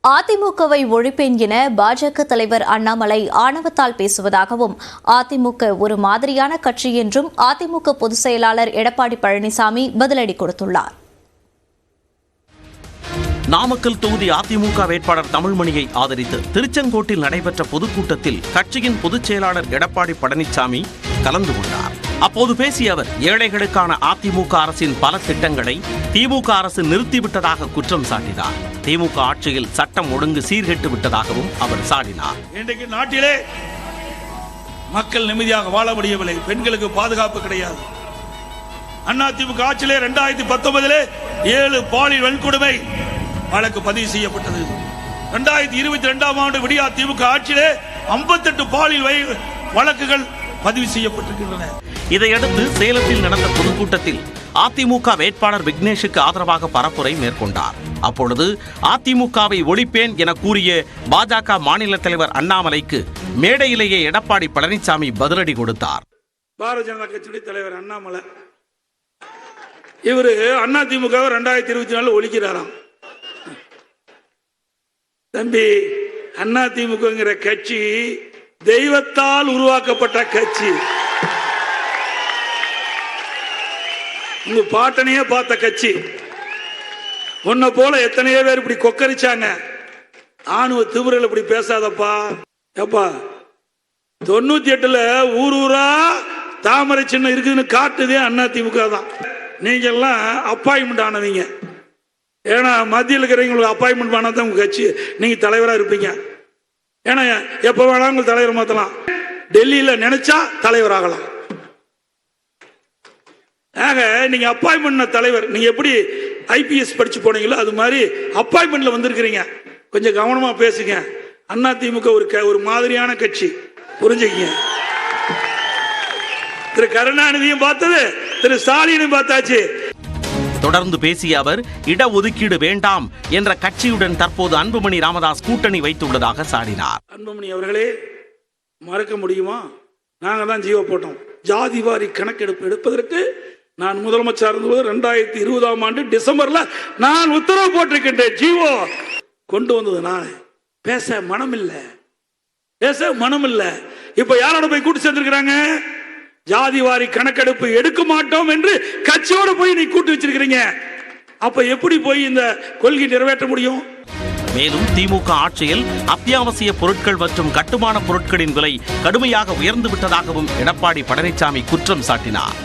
அதிமுகவை ஒழிப்பேன் என பாஜக தலைவர் அண்ணாமலை ஆணவத்தால் பேசுவதாகவும், அதிமுக ஒரு மாதிரியான கட்சி என்றும் அதிமுக பொதுச் செயலாளர் எடப்பாடி பழனிசாமி பதிலடி கொடுத்துள்ளார். நாமக்கல் தொகுதி அதிமுக வேட்பாளர் தமிழ்மணியை ஆதரித்து திருச்செங்கோட்டில் நடைபெற்ற பொதுக்கூட்டத்தில் கட்சியின் பொதுச் செயலாளர் எடப்பாடி பழனிசாமி கலந்து கொண்டார். அப்போது பேசிய அவர், ஏழைகளுக்கான அதிமுக அரசின் பல திட்டங்களை திமுக அரசு நிறுத்திவிட்டதாக குற்றம் சாட்டினார். திமுக ஆட்சியில் சட்டம் ஒழுங்கு சீர்கெட்டு விட்டதாகவும் அவர் சாடினார். இன்றைக்கு நாட்டிலே மக்கள் நிம்மதியாக வாழ முடியவில்லை. பெண்களுக்கு பாதுகாப்பு கிடையாது. அதிமுக ஆட்சியிலே 2019 7 பாலியல் வன்கொடுமை வழக்கு பதிவு செய்யப்பட்டது. 2022ஆம் ஆண்டு விடியா திமுக ஆட்சியிலே 58 பாலியல் வழக்குகள் பதிவு செய்யப்பட்டிருக்கின்றன. இதையடுத்து சேலத்தில் நடந்த பொதுக்கூட்டத்தில் அதிமுக வேட்பாளர் விக்னேஷுக்கு ஆதரவாக பரப்புரை மேற்கொண்டார். அப்பொழுது அதிமுகவை ஒழிப்பேன் என கூறிய பாஜக மாநில தலைவர் அண்ணாமலைக்கு மேடையிலேயே எடப்பாடி பழனிசாமி பதிலடி கொடுத்தார். பாரதிய ஜனதா கட்சியுடைய தலைவர் அண்ணாமலை இவரு அதிமுக 2024 ஒழிக்கிறாராம். தம்பி, அதிமுகங்கிற கட்சி தெய்வத்தால் உருவாக்கப்பட்ட கட்சி. உங்க பாட்டனையே பார்த்த கட்சி. உன்னை போல எத்தனையோ பேர் இப்படி கொக்கரிச்சாங்க. ஆணுவ திமிரல் இப்படி பேசாதப்பா. எப்பா 98ல ஊர் ஊரா தாமரை சின்னம் இருக்குதுன்னு காட்டுதே அதிமுக தான். நீங்க எல்லாம் அப்பாயின்மெண்ட் ஆனவங்க. ஏன்னா மத்தியில் இருக்கிறவங்களுக்கு அப்பாயின்மெண்ட் பண்ணா தான் உங்க கட்சி நீங்க தலைவரா இருப்பீங்க. ஏன்னா எப்ப வேணாலும் உங்க தலைவர் மாத்தலாம். டெல்லியில நினைச்சா தலைவர் ஆகலாம். ஆக நீங்க அப்பாயின்மெண்ட் தலைவர். நீங்க எப்படி ஐபிஎஸ் படிச்சு போனீங்களோ அது மாதிரி அப்பாயின்மெண்ட்ல வந்திருக்கிறீங்க. கொஞ்சம் கவனமா பேசுங்க. அதிமுக ஒரு மாதிரியான கட்சி, புரிஞ்சுக்கீங்க. திரு கருணாநிதியும் பார்த்தது, திரு ஸ்டாலினும் பார்த்தாச்சு. தொடர்ந்து பேசிய அவர், இடஒதுக்கீடு வேண்டாம் என்ற கட்சியுடன் தற்போது அன்புமணி ராமதாஸ் கூட்டணி வைத்துள்ளதாக சாடினார். அன்புமணி அவர்களே, மறக்க முடியுமா? நாங்க தான் ஜீவோ போட்டோம். ஜாதிவாரி கணக்கெடுப்பு எடுப்பதற்கு நான் முதலமைச்சர் இருந்தபோது 2020ஆம் ஆண்டு டிசம்பர்ல நான் உத்தரவு போட்டிருக்கின்றேன். ஜீவோ கொண்டு வந்தது நான். பேச மனம் இல்ல. இப்ப யாரோட போய் கூட்டு சேர்ந்திருக்கிறாங்க? ஜாதிவாரி கணக்கெடுப்பு எடுக்க மாட்டோம் என்று கட்சியோட போய் நீ கூட்டு வச்சிருக்கிறீங்க. அப்ப எப்படி போய் இந்த கொள்கை நிறைவேற்ற முடியும்? மேலும் திமுக ஆட்சியில் அத்தியாவசிய பொருட்கள் மற்றும் கட்டுமான பொருட்களின் விலை கடுமையாக உயர்ந்து விட்டதாகவும் எடப்பாடி பழனிசாமி குற்றம் சாட்டினார்.